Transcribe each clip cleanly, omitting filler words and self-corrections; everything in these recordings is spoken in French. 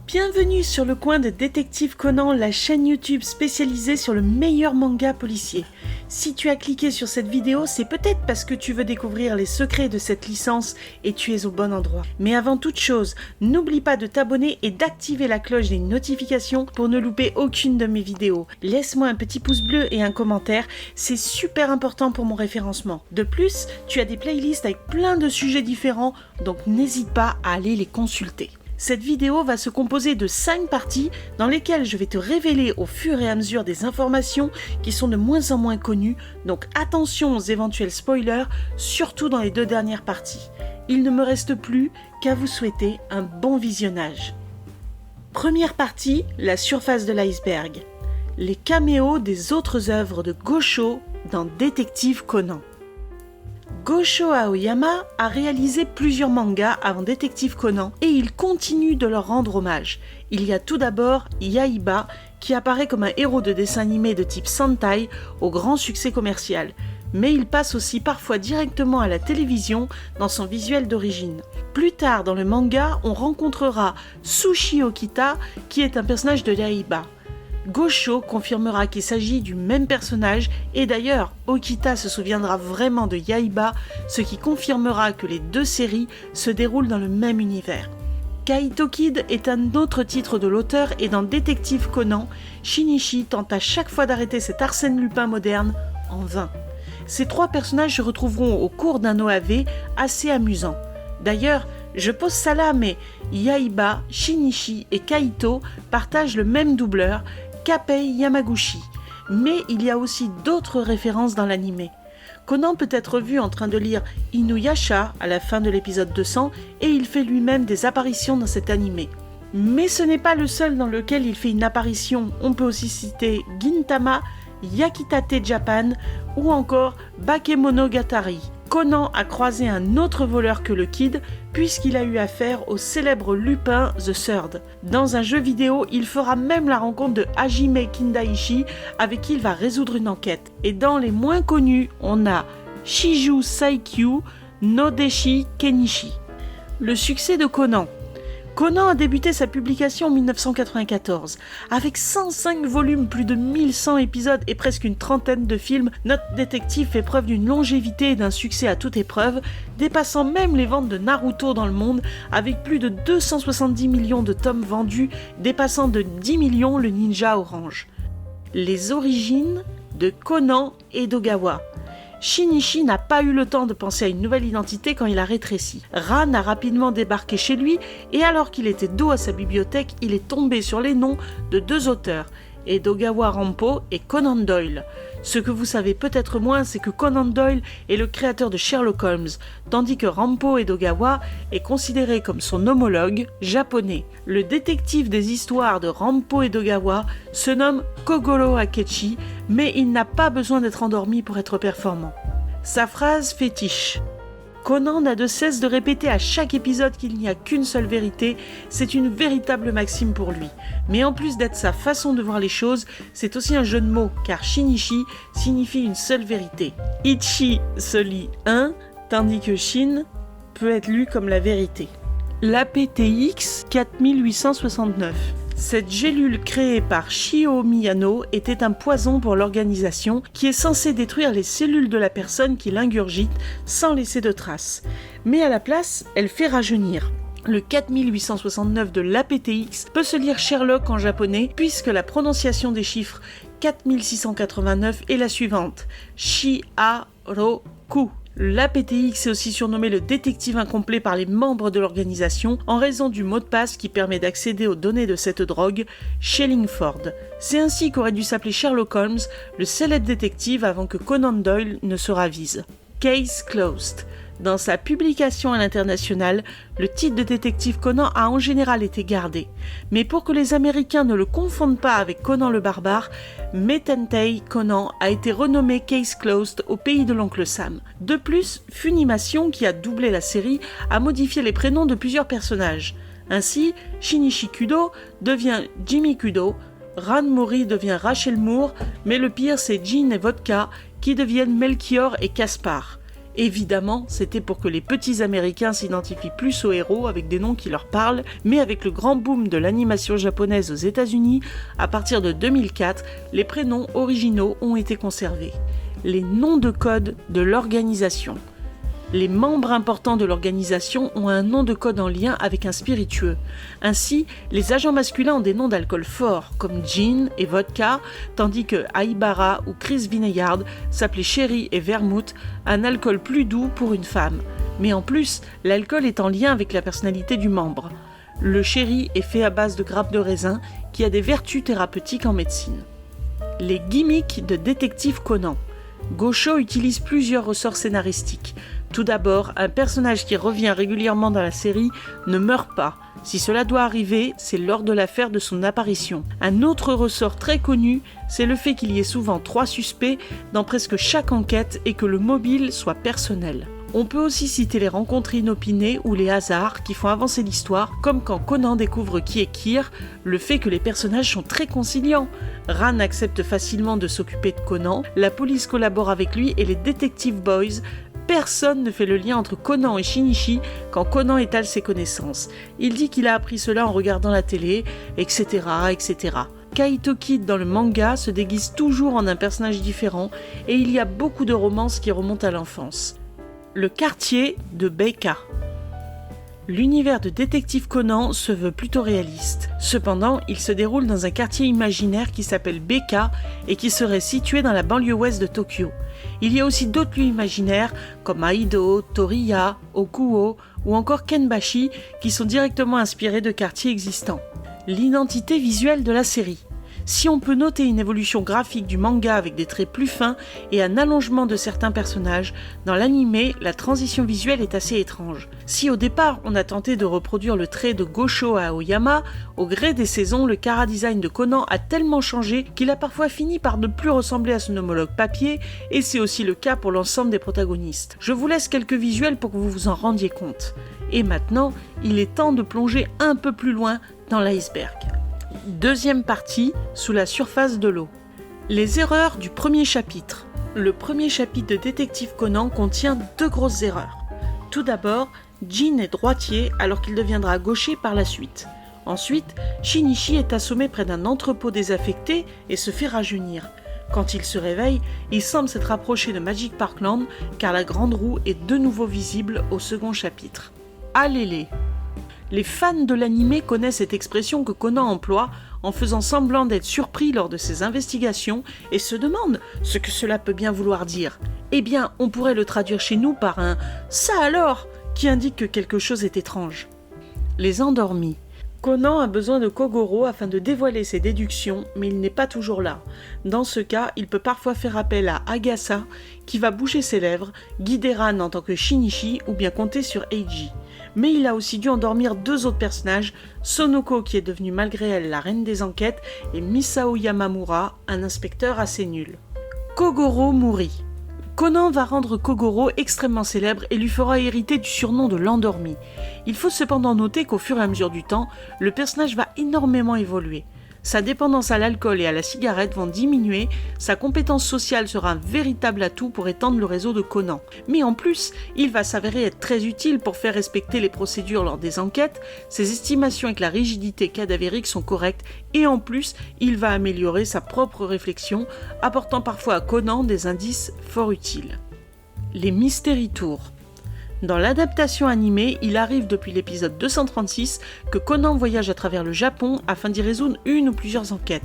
Bienvenue sur le coin de Détective Conan, la chaîne YouTube spécialisée sur le meilleur manga policier. Si tu as cliqué sur cette vidéo, c'est peut-être parce que tu veux découvrir les secrets de cette licence et tu es au bon endroit. Mais avant toute chose, n'oublie pas de t'abonner et d'activer la cloche des notifications pour ne louper aucune de mes vidéos. Laisse-moi un petit pouce bleu et un commentaire, c'est super important pour mon référencement. De plus, tu as des playlists avec plein de sujets différents, donc n'hésite pas à aller les consulter. Cette vidéo va se composer de 5 parties dans lesquelles je vais te révéler au fur et à mesure des informations qui sont de moins en moins connues, donc attention aux éventuels spoilers, surtout dans les 2 dernières parties. Il ne me reste plus qu'à vous souhaiter un bon visionnage. Première partie, la surface de l'iceberg. Les caméos des autres œuvres de Gosho dans Détective Conan. Gosho Aoyama a réalisé plusieurs mangas avant Détective Conan et il continue de leur rendre hommage. Il y a tout d'abord Yaiba qui apparaît comme un héros de dessin animé de type Sentai au grand succès commercial. Mais il passe aussi parfois directement à la télévision dans son visuel d'origine. Plus tard dans le manga, on rencontrera Tsushi Okita qui est un personnage de Yaiba. Gosho confirmera qu'il s'agit du même personnage et d'ailleurs Okita se souviendra vraiment de Yaiba, ce qui confirmera que les 2 séries se déroulent dans le même univers. Kaito Kid est un autre titre de l'auteur et dans Détective Conan, Shinichi tente à chaque fois d'arrêter cet Arsène Lupin moderne en vain. Ces 3 personnages se retrouveront au cours d'un OAV assez amusant. D'ailleurs, je pose ça là, mais Yaiba, Shinichi et Kaito partagent le même doubleur, Kappei Yamaguchi, mais il y a aussi d'autres références dans l'anime. Conan peut être vu en train de lire Inuyasha à la fin de l'épisode 200 et il fait lui-même des apparitions dans cet anime. Mais ce n'est pas le seul dans lequel il fait une apparition, on peut aussi citer Gintama, Yakitate Japan ou encore Bakemonogatari. Conan a croisé un autre voleur que le Kid puisqu'il a eu affaire au célèbre Lupin the Third. Dans un jeu vidéo, il fera même la rencontre de Hajime Kindaichi avec qui il va résoudre une enquête. Et dans les moins connus, on a Shiju Saikyu Nodeshi Kenichi. Le succès de Conan. Conan a débuté sa publication en 1994. Avec 105 volumes, plus de 1100 épisodes et presque une trentaine de films, notre détective fait preuve d'une longévité et d'un succès à toute épreuve, dépassant même les ventes de Naruto dans le monde, avec plus de 270 millions de tomes vendus, dépassant de 10 millions le ninja orange. Les origines de Conan Edogawa. Shinichi n'a pas eu le temps de penser à une nouvelle identité quand il a rétréci. Ran a rapidement débarqué chez lui et alors qu'il était dos à sa bibliothèque, il est tombé sur les noms de 2 auteurs, Edogawa Rampo et Conan Doyle. Ce que vous savez peut-être moins, c'est que Conan Doyle est le créateur de Sherlock Holmes, tandis que Rampo Edogawa est considéré comme son homologue japonais. Le détective des histoires de Rampo Edogawa se nomme Kogoro Akechi, mais il n'a pas besoin d'être endormi pour être performant. Sa phrase fétiche. Conan n'a de cesse de répéter à chaque épisode qu'il n'y a qu'une seule vérité, c'est une véritable maxime pour lui. Mais en plus d'être sa façon de voir les choses, c'est aussi un jeu de mots, car Shinichi signifie une seule vérité. Ichi se lit 1, tandis que Shin peut être lu comme la vérité. L'APTX 4869. Cette gélule créée par Shio Miyano était un poison pour l'organisation qui est censé détruire les cellules de la personne qui l'ingurgite sans laisser de traces. Mais à la place, elle fait rajeunir. Le 4869 de l'APTX peut se lire Sherlock en japonais puisque la prononciation des chiffres 4689 est la suivante. Shi-a-ro-ku. L'APTX est aussi surnommé le détective incomplet par les membres de l'organisation en raison du mot de passe qui permet d'accéder aux données de cette drogue, Shellingford. C'est ainsi qu'aurait dû s'appeler Sherlock Holmes, le célèbre détective avant que Conan Doyle ne se ravise. Case closed. Dans sa publication à l'international, le titre de détective Conan a en général été gardé. Mais pour que les Américains ne le confondent pas avec Conan le barbare, Metentei Conan a été renommé Case Closed au pays de l'oncle Sam. De plus, Funimation, qui a doublé la série, a modifié les prénoms de plusieurs personnages. Ainsi, Shinichi Kudo devient Jimmy Kudo, Ran Mori devient Rachel Moore, mais le pire c'est Gin et Vodka qui deviennent Melchior et Caspar. Évidemment, c'était pour que les petits Américains s'identifient plus aux héros avec des noms qui leur parlent, mais avec le grand boom de l'animation japonaise aux États-Unis, à partir de 2004, les prénoms originaux ont été conservés. Les noms de code de l'organisation. Les membres importants de l'organisation ont un nom de code en lien avec un spiritueux. Ainsi, les agents masculins ont des noms d'alcool forts, comme gin et vodka, tandis que Aibara ou Chris Vineyard s'appelait sherry et vermouth, un alcool plus doux pour une femme. Mais en plus, l'alcool est en lien avec la personnalité du membre. Le sherry est fait à base de grappes de raisin, qui a des vertus thérapeutiques en médecine. Les gimmicks de détective Conan. Gosho utilise plusieurs ressorts scénaristiques. Tout d'abord, un personnage qui revient régulièrement dans la série ne meurt pas. Si cela doit arriver, c'est lors de l'affaire de son apparition. Un autre ressort très connu, c'est le fait qu'il y ait souvent 3 suspects dans presque chaque enquête et que le mobile soit personnel. On peut aussi citer les rencontres inopinées ou les hasards qui font avancer l'histoire, comme quand Conan découvre qui est Kir, le fait que les personnages sont très conciliants. Ran accepte facilement de s'occuper de Conan, la police collabore avec lui et les Detective Boys. Personne ne fait le lien entre Conan et Shinichi quand Conan étale ses connaissances. Il dit qu'il a appris cela en regardant la télé, etc., etc. Kaito Kid dans le manga se déguise toujours en un personnage différent et il y a beaucoup de romances qui remontent à l'enfance. Le quartier de Beika. L'univers de Détective Conan se veut plutôt réaliste. Cependant, il se déroule dans un quartier imaginaire qui s'appelle Beika et qui serait situé dans la banlieue ouest de Tokyo. Il y a aussi d'autres lieux imaginaires comme Aido, Toriya, Okuo ou encore Kenbashi qui sont directement inspirés de quartiers existants. L'identité visuelle de la série. Si on peut noter une évolution graphique du manga avec des traits plus fins et un allongement de certains personnages, dans l'anime, la transition visuelle est assez étrange. Si au départ on a tenté de reproduire le trait de Gosho à Aoyama, au gré des saisons, le chara-design de Conan a tellement changé qu'il a parfois fini par ne plus ressembler à son homologue papier, et c'est aussi le cas pour l'ensemble des protagonistes. Je vous laisse quelques visuels pour que vous vous en rendiez compte. Et maintenant, il est temps de plonger un peu plus loin dans l'iceberg. Deuxième partie, sous la surface de l'eau. Les erreurs du premier chapitre. Le premier chapitre de Détective Conan contient 2 grosses erreurs. Tout d'abord, Jin est droitier alors qu'il deviendra gaucher par la suite. Ensuite, Shinichi est assommé près d'un entrepôt désaffecté et se fait rajeunir. Quand il se réveille, il semble s'être approché de Magic Parkland car la grande roue est de nouveau visible au second chapitre. Allez-les. Les fans de l'anime connaissent cette expression que Conan emploie en faisant semblant d'être surpris lors de ses investigations et se demandent ce que cela peut bien vouloir dire. Eh bien, on pourrait le traduire chez nous par un « ça alors » qui indique que quelque chose est étrange. Les endormis. Conan a besoin de Kogoro afin de dévoiler ses déductions, mais il n'est pas toujours là. Dans ce cas, il peut parfois faire appel à Agasa, qui va bouger ses lèvres, guider Ran en tant que Shinichi ou bien compter sur Eiji. Mais il a aussi dû endormir 2 autres personnages, Sonoko qui est devenue malgré elle la reine des enquêtes et Misao Yamamura, un inspecteur assez nul. Kogoro Mori. Conan va rendre Kogoro extrêmement célèbre et lui fera hériter du surnom de l'endormi. Il faut cependant noter qu'au fur et à mesure du temps, le personnage va énormément évoluer. Sa dépendance à l'alcool et à la cigarette vont diminuer, sa compétence sociale sera un véritable atout pour étendre le réseau de Conan. Mais en plus, il va s'avérer être très utile pour faire respecter les procédures lors des enquêtes, ses estimations avec la rigidité cadavérique sont correctes et en plus, il va améliorer sa propre réflexion, apportant parfois à Conan des indices fort utiles. Les Mystery Tours. Dans l'adaptation animée, il arrive depuis l'épisode 236 que Conan voyage à travers le Japon afin d'y résoudre une ou plusieurs enquêtes.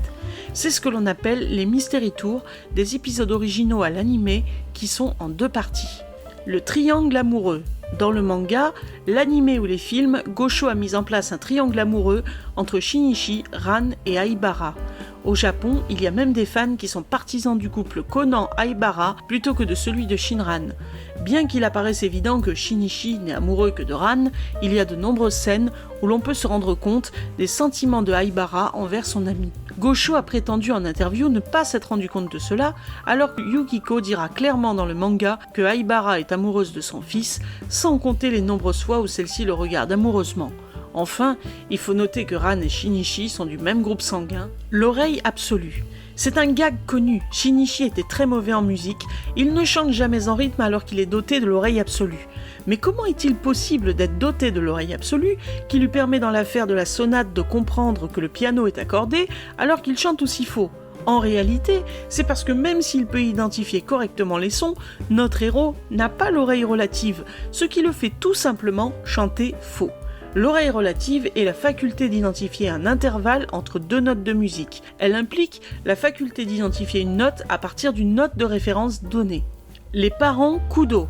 C'est ce que l'on appelle les Mystery Tours, des épisodes originaux à l'animé qui sont en 2 parties. Le triangle amoureux. Dans le manga, l'animé ou les films, Gosho a mis en place un triangle amoureux entre Shinichi, Ran et Aibara. Au Japon, il y a même des fans qui sont partisans du couple Conan-Aibara plutôt que de celui de Shinran. Bien qu'il apparaisse évident que Shinichi n'est amoureux que de Ran, il y a de nombreuses scènes où l'on peut se rendre compte des sentiments de Aibara envers son ami. Gosho a prétendu en interview ne pas s'être rendu compte de cela, alors que Yukiko dira clairement dans le manga que Aibara est amoureuse de son fils, sans compter les nombreuses fois où celle-ci le regarde amoureusement. Enfin, il faut noter que Ran et Shinichi sont du même groupe sanguin, l'oreille absolue. C'est un gag connu, Shinichi était très mauvais en musique, il ne chante jamais en rythme alors qu'il est doté de l'oreille absolue. Mais comment est-il possible d'être doté de l'oreille absolue, qui lui permet dans l'affaire de la sonate de comprendre que le piano est accordé, alors qu'il chante aussi faux ? En réalité, c'est parce que même s'il peut identifier correctement les sons, notre héros n'a pas l'oreille relative, ce qui le fait tout simplement chanter faux. L'oreille relative est la faculté d'identifier un intervalle entre deux notes de musique. Elle implique la faculté d'identifier une note à partir d'une note de référence donnée. Les parents Kudo.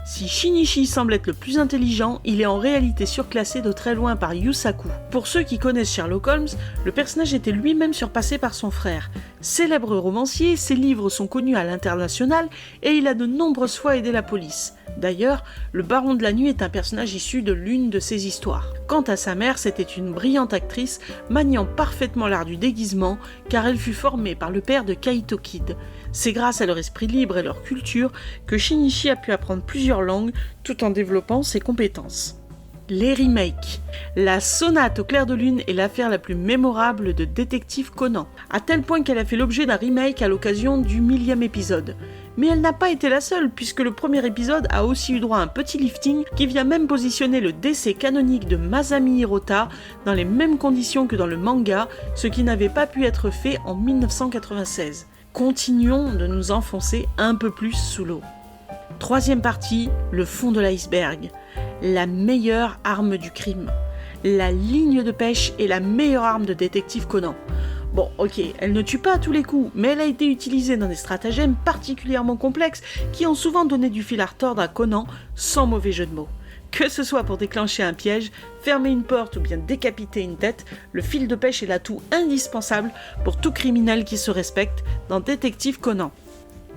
Si Shinichi semble être le plus intelligent, il est en réalité surclassé de très loin par Yusaku. Pour ceux qui connaissent Sherlock Holmes, le personnage était lui-même surpassé par son frère. Célèbre romancier, ses livres sont connus à l'international et il a de nombreuses fois aidé la police. D'ailleurs, le Baron de la Nuit est un personnage issu de l'une de ses histoires. Quant à sa mère, c'était une brillante actrice, maniant parfaitement l'art du déguisement, car elle fut formée par le père de Kaito Kid. C'est grâce à leur esprit libre et leur culture que Shinichi a pu apprendre plusieurs langues tout en développant ses compétences. Les remakes. La sonate au clair de lune est l'affaire la plus mémorable de Détective Conan, à tel point qu'elle a fait l'objet d'un remake à l'occasion du 1000e épisode. Mais elle n'a pas été la seule, puisque le premier épisode a aussi eu droit à un petit lifting qui vient même positionner le décès canonique de Masami Hirota dans les mêmes conditions que dans le manga, ce qui n'avait pas pu être fait en 1996. Continuons de nous enfoncer un peu plus sous l'eau. Troisième partie, le fond de l'iceberg. La meilleure arme du crime. La ligne de pêche est la meilleure arme de Détective Conan. Bon, ok, elle ne tue pas à tous les coups, mais elle a été utilisée dans des stratagèmes particulièrement complexes qui ont souvent donné du fil à retordre à Conan, sans mauvais jeu de mots. Que ce soit pour déclencher un piège, fermer une porte ou bien décapiter une tête, le fil de pêche est l'atout indispensable pour tout criminel qui se respecte dans Détective Conan.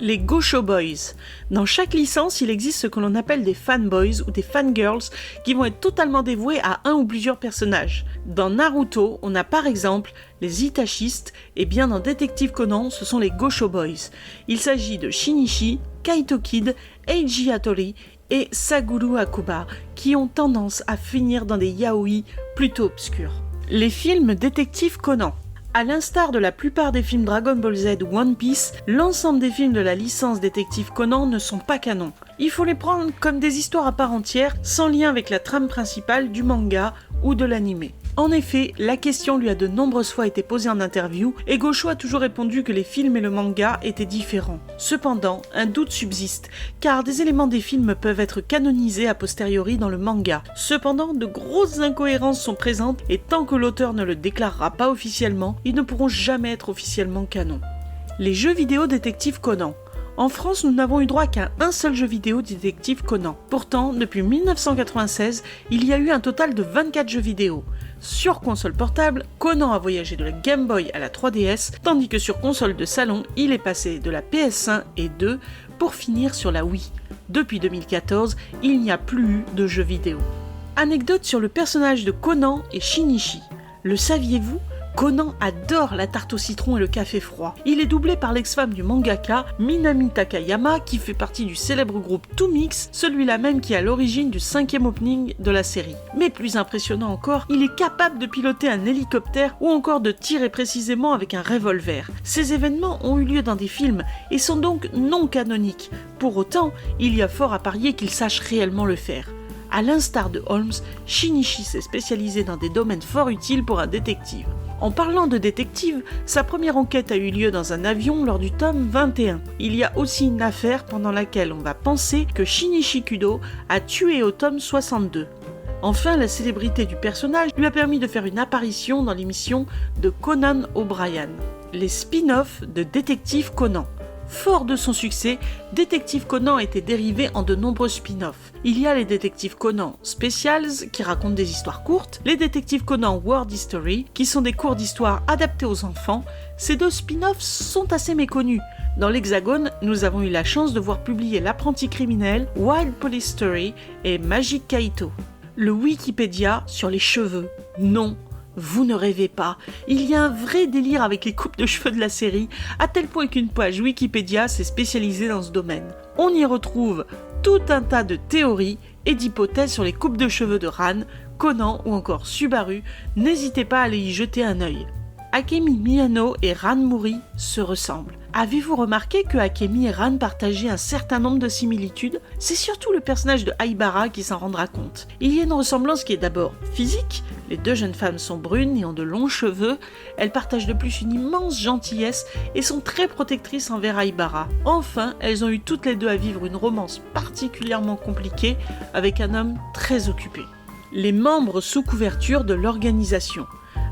Les Gosho Boys. Dans chaque licence, il existe ce que l'on appelle des fanboys ou des fangirls qui vont être totalement dévoués à un ou plusieurs personnages. Dans Naruto, on a par exemple les Itachistes, et bien dans Détective Conan, ce sont les Gosho Boys. Il s'agit de Shinichi, Kaito Kid, Eiji Hattori et Saguru Akuba, qui ont tendance à finir dans des yaoi plutôt obscurs. Les films Détective Conan. À l'instar de la plupart des films Dragon Ball Z ou One Piece, l'ensemble des films de la licence Détective Conan ne sont pas canons. Il faut les prendre comme des histoires à part entière, sans lien avec la trame principale du manga ou de l'anime. En effet, la question lui a de nombreuses fois été posée en interview et Gosho a toujours répondu que les films et le manga étaient différents. Cependant, un doute subsiste, car des éléments des films peuvent être canonisés a posteriori dans le manga. Cependant, de grosses incohérences sont présentes et tant que l'auteur ne le déclarera pas officiellement, ils ne pourront jamais être officiellement canon. Les jeux vidéo Détective Conan. En France, nous n'avons eu droit qu'à un seul jeu vidéo Détective Conan. Pourtant, depuis 1996, il y a eu un total de 24 jeux vidéo. Sur console portable, Conan a voyagé de la Game Boy à la 3DS, tandis que sur console de salon, il est passé de la PS1 et 2 pour finir sur la Wii. Depuis 2014, il n'y a plus eu de jeux vidéo. Anecdote sur le personnage de Conan et Shinichi. Le saviez-vous ? Conan adore la tarte au citron et le café froid. Il est doublé par l'ex-femme du mangaka Minami Takayama qui fait partie du célèbre groupe Two Mix, celui-là même qui est à l'origine du 5e opening de la série. Mais plus impressionnant encore, il est capable de piloter un hélicoptère ou encore de tirer précisément avec un revolver. Ces événements ont eu lieu dans des films et sont donc non canoniques. Pour autant, il y a fort à parier qu'il sache réellement le faire. À l'instar de Holmes, Shinichi s'est spécialisé dans des domaines fort utiles pour un détective. En parlant de détective, sa première enquête a eu lieu dans un avion lors du tome 21. Il y a aussi une affaire pendant laquelle on va penser que Shinichi Kudo a tué au tome 62. Enfin, la célébrité du personnage lui a permis de faire une apparition dans l'émission de Conan O'Brien. Les spin-offs de Détective Conan. Fort de son succès, Détective Conan a été dérivé en de nombreux spin-offs. Il y a les Détectives Conan Specials qui racontent des histoires courtes, les Détectives Conan World History qui sont des cours d'histoire adaptés aux enfants. Ces deux spin-offs sont assez méconnus. Dans l'Hexagone, nous avons eu la chance de voir publier L'apprenti criminel, Wild Police Story et Magic Kaito. Le Wikipédia sur les cheveux. Non. Vous ne rêvez pas, il y a un vrai délire avec les coupes de cheveux de la série, à tel point qu'une page Wikipédia s'est spécialisée dans ce domaine. On y retrouve tout un tas de théories et d'hypothèses sur les coupes de cheveux de Ran, Conan ou encore Subaru, n'hésitez pas à aller y jeter un œil. Akemi Miyano et Ran Mouri se ressemblent. Avez-vous remarqué que Akemi et Ran partageaient un certain nombre de similitudes ? C'est surtout le personnage de Aibara qui s'en rendra compte. Il y a une ressemblance qui est d'abord physique, les deux jeunes femmes sont brunes et ont de longs cheveux, elles partagent de plus une immense gentillesse et sont très protectrices envers Aibara. Enfin, elles ont eu toutes les deux à vivre une romance particulièrement compliquée avec un homme très occupé. Les membres sous couverture de l'organisation.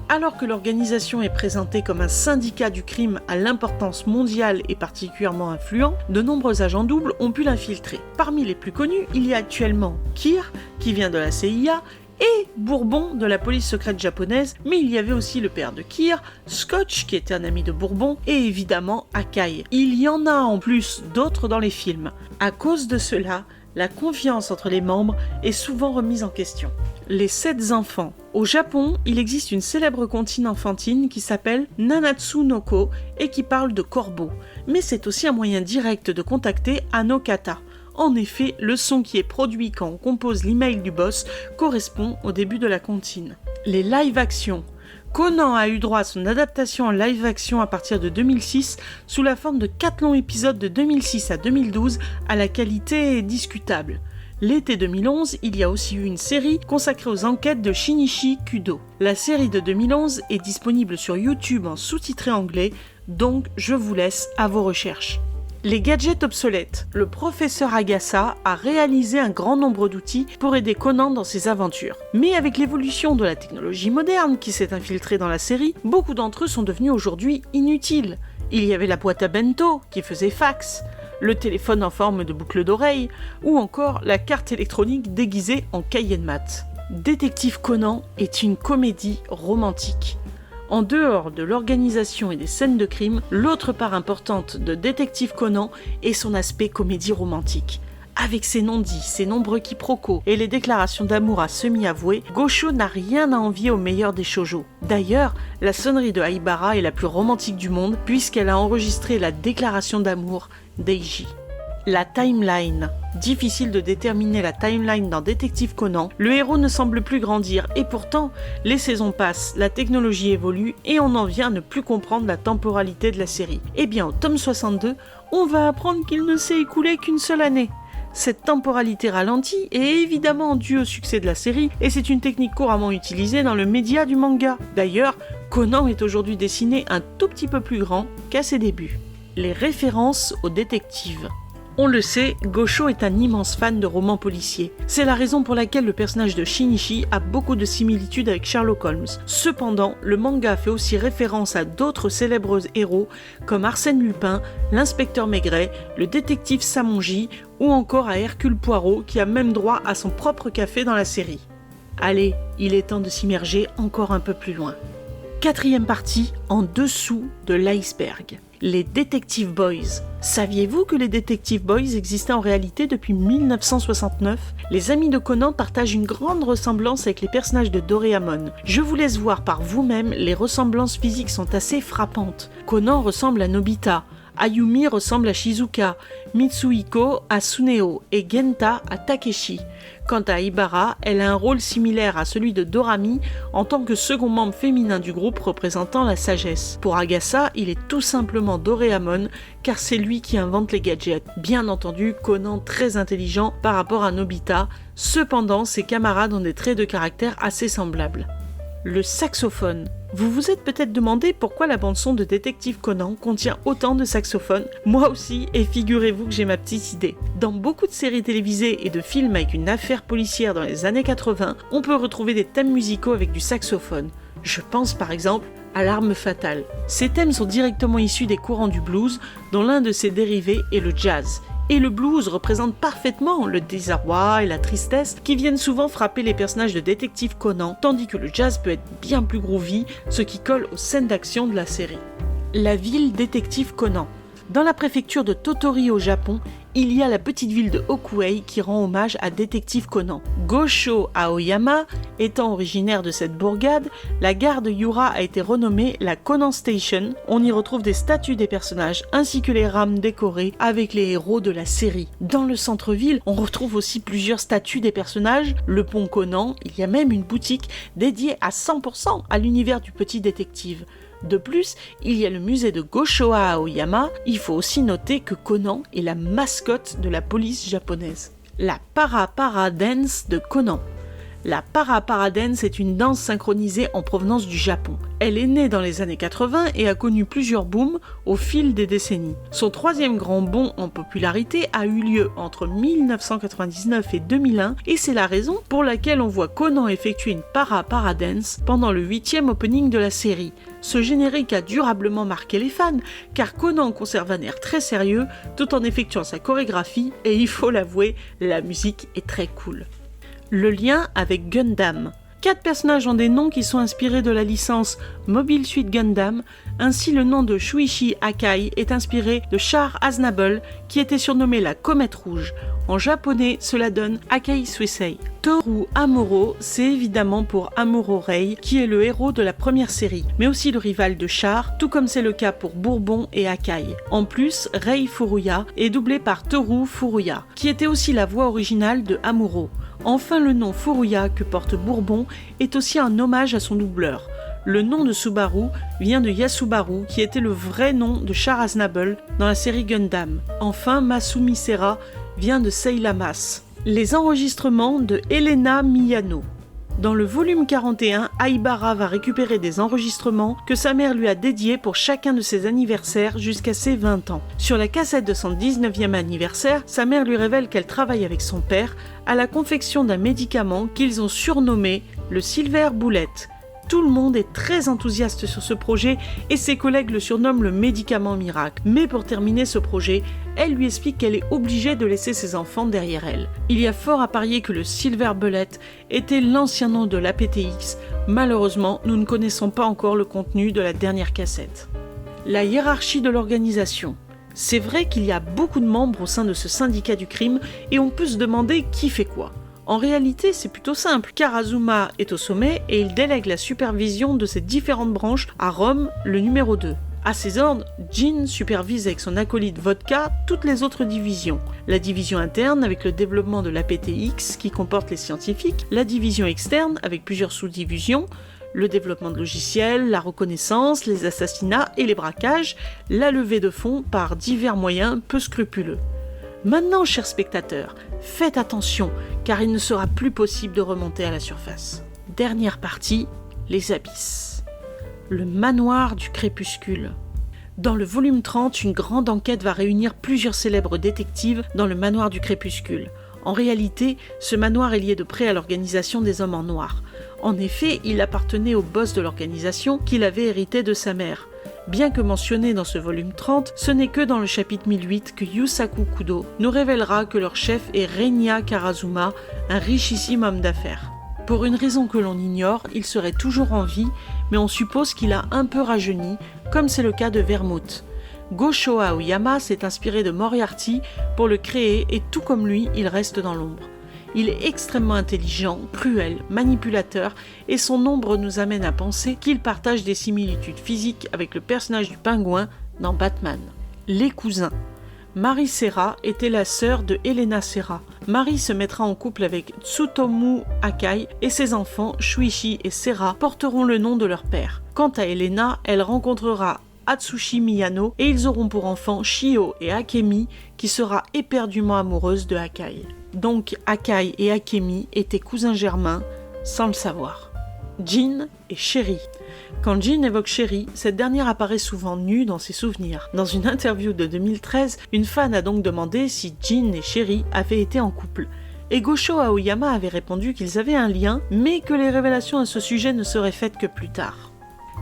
Alors que l'organisation est présentée comme un syndicat du crime à l'importance mondiale et particulièrement influent, de nombreux agents doubles ont pu l'infiltrer. Parmi les plus connus, il y a actuellement Kir, qui vient de la CIA, et Bourbon de la police secrète japonaise, mais il y avait aussi le père de Kir, Scotch qui était un ami de Bourbon, et évidemment Akai. Il y en a en plus d'autres dans les films. À cause de cela, la confiance entre les membres est souvent remise en question. Les 7 enfants. Au Japon, il existe une célèbre comptine enfantine qui s'appelle Nanatsu no Ko et qui parle de corbeaux. Mais c'est aussi un moyen direct de contacter Anokata. En effet, le son qui est produit quand on compose l'email du boss correspond au début de la comptine. Les live-action. Conan a eu droit à son adaptation en live-action à partir de 2006 sous la forme de 4 longs épisodes de 2006 à 2012 à la qualité discutable. L'été 2011, il y a aussi eu une série consacrée aux enquêtes de Shinichi Kudo. La série de 2011 est disponible sur YouTube en sous-titré anglais, donc je vous laisse à vos recherches. Les gadgets obsolètes. Le professeur Agasa a réalisé un grand nombre d'outils pour aider Conan dans ses aventures. Mais avec l'évolution de la technologie moderne qui s'est infiltrée dans la série, beaucoup d'entre eux sont devenus aujourd'hui inutiles. Il y avait la boîte à bento qui faisait fax, le téléphone en forme de boucle d'oreille, ou encore la carte électronique déguisée en Cayenne mat. Détective Conan est une comédie romantique. En dehors de l'organisation et des scènes de crime, l'autre part importante de Détective Conan est son aspect comédie romantique. Avec ses non-dits, ses nombreux quiproquos et les déclarations d'amour à semi-avouées, Gosho n'a rien à envier au meilleur des shoujo. D'ailleurs, la sonnerie de Aibara est la plus romantique du monde puisqu'elle a enregistré la déclaration d'amour d'Eiji. La timeline. Difficile de déterminer la timeline dans Détective Conan, le héros ne semble plus grandir et pourtant, les saisons passent, la technologie évolue et on en vient à ne plus comprendre la temporalité de la série. Eh bien, au tome 62, on va apprendre qu'il ne s'est écoulé qu'une seule année. Cette temporalité ralentie est évidemment due au succès de la série et c'est une technique couramment utilisée dans le média du manga. D'ailleurs, Conan est aujourd'hui dessiné un tout petit peu plus grand qu'à ses débuts. Les références aux détectives. On le sait, Gosho est un immense fan de romans policiers. C'est la raison pour laquelle le personnage de Shinichi a beaucoup de similitudes avec Sherlock Holmes. Cependant, le manga fait aussi référence à d'autres célèbres héros comme Arsène Lupin, l'inspecteur Maigret, le détective Samonji ou encore à Hercule Poirot qui a même droit à son propre café dans la série. Allez, il est temps de s'immerger encore un peu plus loin. 4e partie, en dessous de l'iceberg. Les Detective Boys. Saviez-vous que les Detective Boys existaient en réalité depuis 1969 ? Les amis de Conan partagent une grande ressemblance avec les personnages de Doraemon. Je vous laisse voir par vous-même, les ressemblances physiques sont assez frappantes. Conan ressemble à Nobita, Ayumi ressemble à Shizuka, Mitsuhiko à Suneo et Genta à Takeshi. Quant à Aibara, elle a un rôle similaire à celui de Dorami en tant que second membre féminin du groupe représentant la sagesse. Pour Agasa, il est tout simplement Doraemon car c'est lui qui invente les gadgets. Bien entendu, Conan très intelligent par rapport à Nobita, cependant ses camarades ont des traits de caractère assez semblables. Le saxophone. Vous vous êtes peut-être demandé pourquoi la bande-son de Détective Conan contient autant de saxophones. Moi aussi, et figurez-vous que j'ai ma petite idée. Dans beaucoup de séries télévisées et de films avec une affaire policière dans les années 80, on peut retrouver des thèmes musicaux avec du saxophone. Je pense par exemple à L'Arme Fatale. Ces thèmes sont directement issus des courants du blues, dont l'un de ses dérivés est le jazz. Et le blues représente parfaitement le désarroi et la tristesse qui viennent souvent frapper les personnages de Détective Conan, tandis que le jazz peut être bien plus groovy, ce qui colle aux scènes d'action de la série. La ville Détective Conan. Dans la préfecture de Tottori au Japon, il y a la petite ville de Okuei qui rend hommage à Détective Conan. Gosho Aoyama étant originaire de cette bourgade, la gare de Yura a été renommée la Conan Station. On y retrouve des statues des personnages ainsi que les rames décorées avec les héros de la série. Dans le centre-ville, on retrouve aussi plusieurs statues des personnages, le pont Conan, il y a même une boutique dédiée à 100% à l'univers du petit détective. De plus, il y a le musée de Goshoa Aoyama. Il faut aussi noter que Conan est la mascotte de la police japonaise. La Para Dance de Conan. La Para Dance est une danse synchronisée en provenance du Japon. Elle est née dans les années 80 et a connu plusieurs booms au fil des décennies. Son troisième grand bond en popularité a eu lieu entre 1999 et 2001 et c'est la raison pour laquelle on voit Conan effectuer une Para Dance pendant le 8e opening de la série. Ce générique a durablement marqué les fans car Conan conserve un air très sérieux tout en effectuant sa chorégraphie et il faut l'avouer, la musique est très cool. Le lien avec Gundam. 4 personnages ont des noms qui sont inspirés de la licence Mobile Suit Gundam, ainsi le nom de Shuichi Akai est inspiré de Char Aznable qui était surnommé la Comète Rouge. En japonais, cela donne Akai Suisei. Toru Amuro, c'est évidemment pour Amuro Rei, qui est le héros de la première série, mais aussi le rival de Char, tout comme c'est le cas pour Bourbon et Akai. En plus, Rei Furuya est doublé par Toru Furuya, qui était aussi la voix originale de Amuro. Enfin, le nom Furuya que porte Bourbon est aussi un hommage à son doubleur. Le nom de Subaru vient de Yasubaru, qui était le vrai nom de Char Aznable dans la série Gundam. Enfin, Masumi Sera vient de Seila Mas. Les enregistrements de Elena Miyano. Dans le volume 41, Aibara va récupérer des enregistrements que sa mère lui a dédiés pour chacun de ses anniversaires jusqu'à ses 20 ans. Sur la cassette de son 19e anniversaire, sa mère lui révèle qu'elle travaille avec son père à la confection d'un médicament qu'ils ont surnommé le Silver Bullet. Tout le monde est très enthousiaste sur ce projet et ses collègues le surnomment le médicament miracle. Mais pour terminer ce projet, elle lui explique qu'elle est obligée de laisser ses enfants derrière elle. Il y a fort à parier que le Silver Bullet était l'ancien nom de l'APTX. Malheureusement, nous ne connaissons pas encore le contenu de la dernière cassette. La hiérarchie de l'organisation. C'est vrai qu'il y a beaucoup de membres au sein de ce syndicat du crime et on peut se demander qui fait quoi. En réalité, c'est plutôt simple. Karazuma est au sommet et il délègue la supervision de ces différentes branches à Rome, le numéro 2. À ses ordres, Jin supervise avec son acolyte Vodka toutes les autres divisions. La division interne avec le développement de l'APTX qui comporte les scientifiques, la division externe avec plusieurs sous-divisions, le développement de logiciels, la reconnaissance, les assassinats et les braquages, la levée de fonds par divers moyens peu scrupuleux. Maintenant, chers spectateurs, faites attention, car il ne sera plus possible de remonter à la surface. Dernière partie, les abysses. Le manoir du crépuscule. Dans le volume 30, une grande enquête va réunir plusieurs célèbres détectives dans le manoir du crépuscule. En réalité, ce manoir est lié de près à l'organisation des Hommes en Noir. En effet, il appartenait au boss de l'organisation qu'il avait hérité de sa mère. Bien que mentionné dans ce volume 30, ce n'est que dans le chapitre 1008 que Yusaku Kudo nous révélera que leur chef est Reinya Karazuma, un richissime homme d'affaires. Pour une raison que l'on ignore, il serait toujours en vie, mais on suppose qu'il a un peu rajeuni, comme c'est le cas de Vermouth. Gosho Aoyama s'est inspiré de Moriarty pour le créer et tout comme lui, il reste dans l'ombre. Il est extrêmement intelligent, cruel, manipulateur et son ombre nous amène à penser qu'il partage des similitudes physiques avec le personnage du pingouin dans Batman. Les cousins. Mari Sera était la sœur de Elena Sera. Mari se mettra en couple avec Tsutomu Akai et ses enfants, Shuichi et Sera, porteront le nom de leur père. Quant à Elena, elle rencontrera Atsushi Miyano et ils auront pour enfants Shio et Akemi qui sera éperdument amoureuse de Akai. Donc Akai et Akemi étaient cousins germains sans le savoir. Jin et Sherry. Quand Jin évoque Sherry, cette dernière apparaît souvent nue dans ses souvenirs. Dans une interview de 2013, une fan a donc demandé si Jin et Sherry avaient été en couple. Et Gosho Aoyama avait répondu qu'ils avaient un lien, mais que les révélations à ce sujet ne seraient faites que plus tard.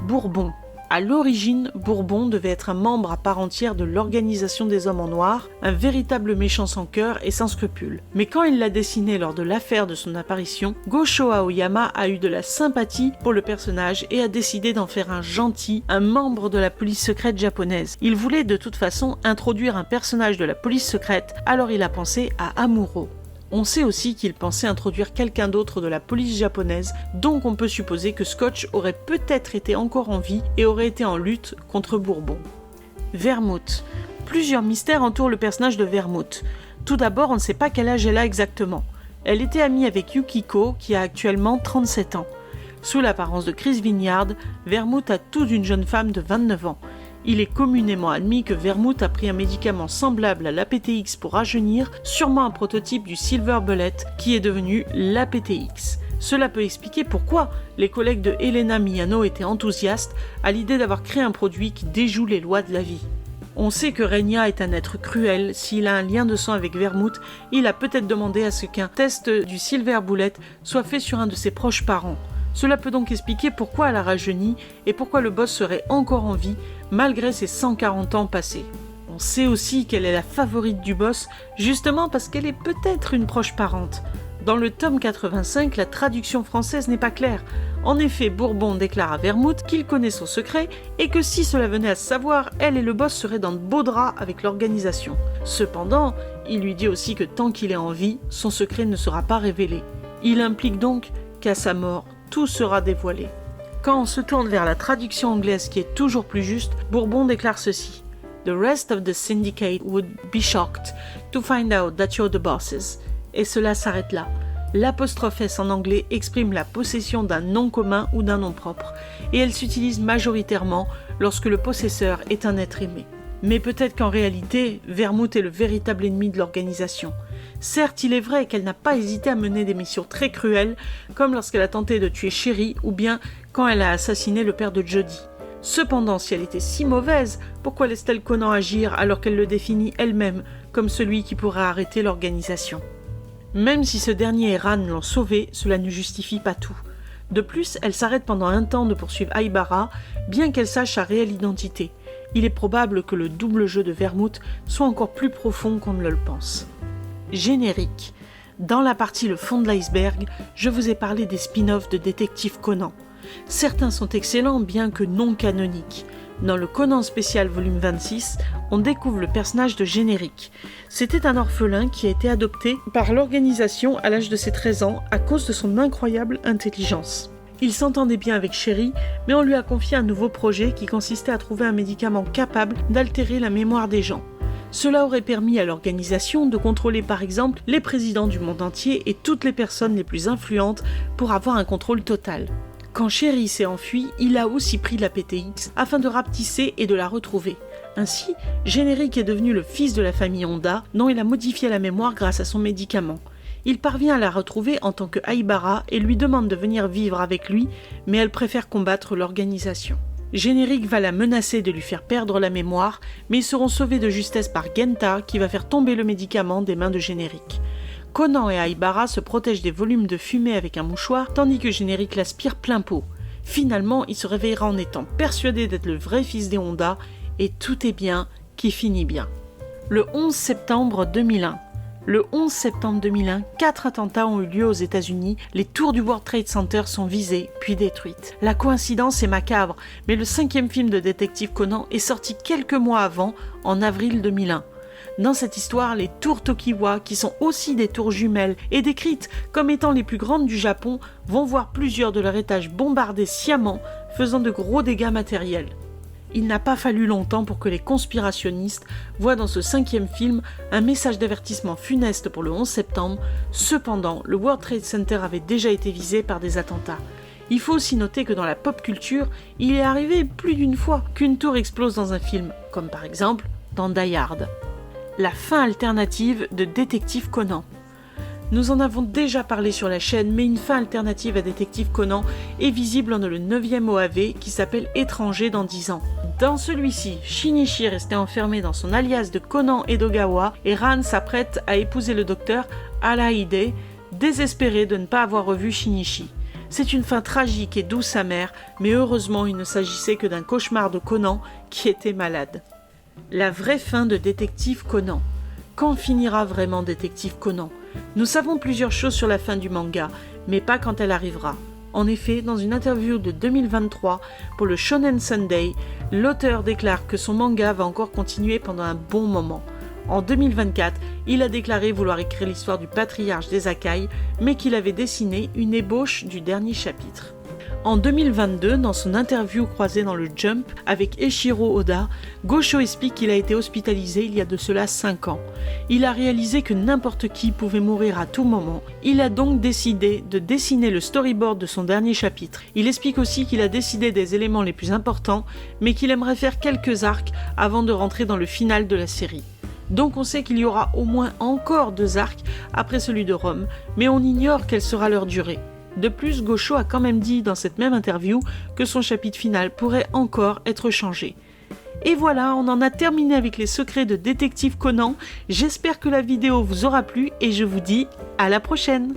Bourbon. À l'origine, Bourbon devait être un membre à part entière de l'Organisation des Hommes en Noir, un véritable méchant sans cœur et sans scrupules. Mais quand il l'a dessiné lors de l'affaire de son apparition, Gosho Aoyama a eu de la sympathie pour le personnage et a décidé d'en faire un gentil, un membre de la police secrète japonaise. Il voulait de toute façon introduire un personnage de la police secrète, alors il a pensé à Amuro. On sait aussi qu'il pensait introduire quelqu'un d'autre de la police japonaise, donc on peut supposer que Scotch aurait peut-être été encore en vie et aurait été en lutte contre Bourbon. Vermouth. Plusieurs mystères entourent le personnage de Vermouth. Tout d'abord, on ne sait pas quel âge elle a exactement. Elle était amie avec Yukiko, qui a actuellement 37 ans. Sous l'apparence de Chris Vineyard, Vermouth a tout d'une jeune femme de 29 ans. Il est communément admis que Vermouth a pris un médicament semblable à l'APTX pour rajeunir, sûrement un prototype du Silver Bullet qui est devenu l'APTX. Cela peut expliquer pourquoi les collègues de Helena Miyano étaient enthousiastes à l'idée d'avoir créé un produit qui déjoue les lois de la vie. On sait que Renya est un être cruel. S'il a un lien de sang avec Vermouth, il a peut-être demandé à ce qu'un test du Silver Bullet soit fait sur un de ses proches parents. Cela peut donc expliquer pourquoi elle a rajeuni et pourquoi le boss serait encore en vie malgré ses 140 ans passés. On sait aussi qu'elle est la favorite du boss justement parce qu'elle est peut-être une proche parente. Dans le tome 85, la traduction française n'est pas claire. En effet, Bourbon déclare à Vermouth qu'il connaît son secret et que si cela venait à se savoir, elle et le boss seraient dans de beaux draps avec l'organisation. Cependant, il lui dit aussi que tant qu'il est en vie, son secret ne sera pas révélé. Il implique donc qu'à sa mort, tout sera dévoilé. Quand on se tourne vers la traduction anglaise qui est toujours plus juste, Bourbon déclare ceci. The rest of the syndicate would be shocked to find out that you're the bosses. Et cela s'arrête là. L'apostrophe S en anglais exprime la possession d'un nom commun ou d'un nom propre, et elle s'utilise majoritairement lorsque le possesseur est un être aimé. Mais peut-être qu'en réalité, Vermouth est le véritable ennemi de l'organisation. Certes, il est vrai qu'elle n'a pas hésité à mener des missions très cruelles, comme lorsqu'elle a tenté de tuer Sherry, ou bien quand elle a assassiné le père de Jody. Cependant, si elle était si mauvaise, pourquoi laisse-t-elle Conan agir alors qu'elle le définit elle-même comme celui qui pourrait arrêter l'organisation ? Même si ce dernier et Ran l'ont sauvée, cela ne justifie pas tout. De plus, elle s'arrête pendant un temps de poursuivre Aibara, bien qu'elle sache sa réelle identité. Il est probable que le double jeu de Vermouth soit encore plus profond qu'on ne le pense. Générique. Dans la partie Le fond de l'iceberg, je vous ai parlé des spin-offs de Détective Conan. Certains sont excellents, bien que non canoniques. Dans le Conan spécial volume 26, on découvre le personnage de Générique. C'était un orphelin qui a été adopté par l'organisation à l'âge de ses 13 ans à cause de son incroyable intelligence. Il s'entendait bien avec Sherry, mais on lui a confié un nouveau projet qui consistait à trouver un médicament capable d'altérer la mémoire des gens. Cela aurait permis à l'organisation de contrôler par exemple les présidents du monde entier et toutes les personnes les plus influentes pour avoir un contrôle total. Quand Sherry s'est enfui, il a aussi pris la PTX afin de rapetisser et de la retrouver. Ainsi, Générique est devenu le fils de la famille Honda, dont il a modifié la mémoire grâce à son médicament. Il parvient à la retrouver en tant que Aibara et lui demande de venir vivre avec lui, mais elle préfère combattre l'organisation. Générique va la menacer de lui faire perdre la mémoire, mais ils seront sauvés de justesse par Genta qui va faire tomber le médicament des mains de Générique. Conan et Aibara se protègent des volumes de fumée avec un mouchoir, tandis que Générique l'aspire plein pot. Finalement, il se réveillera en étant persuadé d'être le vrai fils des Honda, et tout est bien qui finit bien. Le 11 septembre 2001. Le 11 septembre 2001, 4 attentats ont eu lieu aux États-Unis. Les tours du World Trade Center sont visées, puis détruites. La coïncidence est macabre, mais le 5e film de Détective Conan est sorti quelques mois avant, en avril 2001. Dans cette histoire, les tours Tokiwa, qui sont aussi des tours jumelles et décrites comme étant les plus grandes du Japon, vont voir plusieurs de leurs étages bombardés sciemment, faisant de gros dégâts matériels. Il n'a pas fallu longtemps pour que les conspirationnistes voient dans ce 5e film un message d'avertissement funeste pour le 11 septembre. Cependant, le World Trade Center avait déjà été visé par des attentats. Il faut aussi noter que dans la pop culture, il est arrivé plus d'une fois qu'une tour explose dans un film, comme par exemple dans Die Hard. La fin alternative de Détective Conan. Nous en avons déjà parlé sur la chaîne, mais une fin alternative à Détective Conan est visible dans le 9e OAV qui s'appelle Étranger dans 10 ans. Dans celui-ci, Shinichi est resté enfermé dans son alias de Conan Edogawa et Ran s'apprête à épouser le docteur Alahide, désespéré de ne pas avoir revu Shinichi. C'est une fin tragique et douce amère, mais heureusement il ne s'agissait que d'un cauchemar de Conan qui était malade. La vraie fin de Détective Conan. Quand finira vraiment Détective Conan ? Nous savons plusieurs choses sur la fin du manga, mais pas quand elle arrivera. En effet, dans une interview de 2023 pour le Shonen Sunday, l'auteur déclare que son manga va encore continuer pendant un bon moment. En 2024, il a déclaré vouloir écrire l'histoire du patriarche des Akai, mais qu'il avait dessiné une ébauche du dernier chapitre. En 2022, dans son interview croisée dans le Jump avec Eiichiro Oda, Gosho explique qu'il a été hospitalisé il y a de cela 5 ans. Il a réalisé que n'importe qui pouvait mourir à tout moment. Il a donc décidé de dessiner le storyboard de son dernier chapitre. Il explique aussi qu'il a décidé des éléments les plus importants, mais qu'il aimerait faire quelques arcs avant de rentrer dans le final de la série. Donc on sait qu'il y aura au moins encore 2 arcs après celui de Rome, mais on ignore quelle sera leur durée. De plus, Gosho a quand même dit dans cette même interview que son chapitre final pourrait encore être changé. Et voilà, on en a terminé avec les secrets de Détective Conan. J'espère que la vidéo vous aura plu et je vous dis à la prochaine.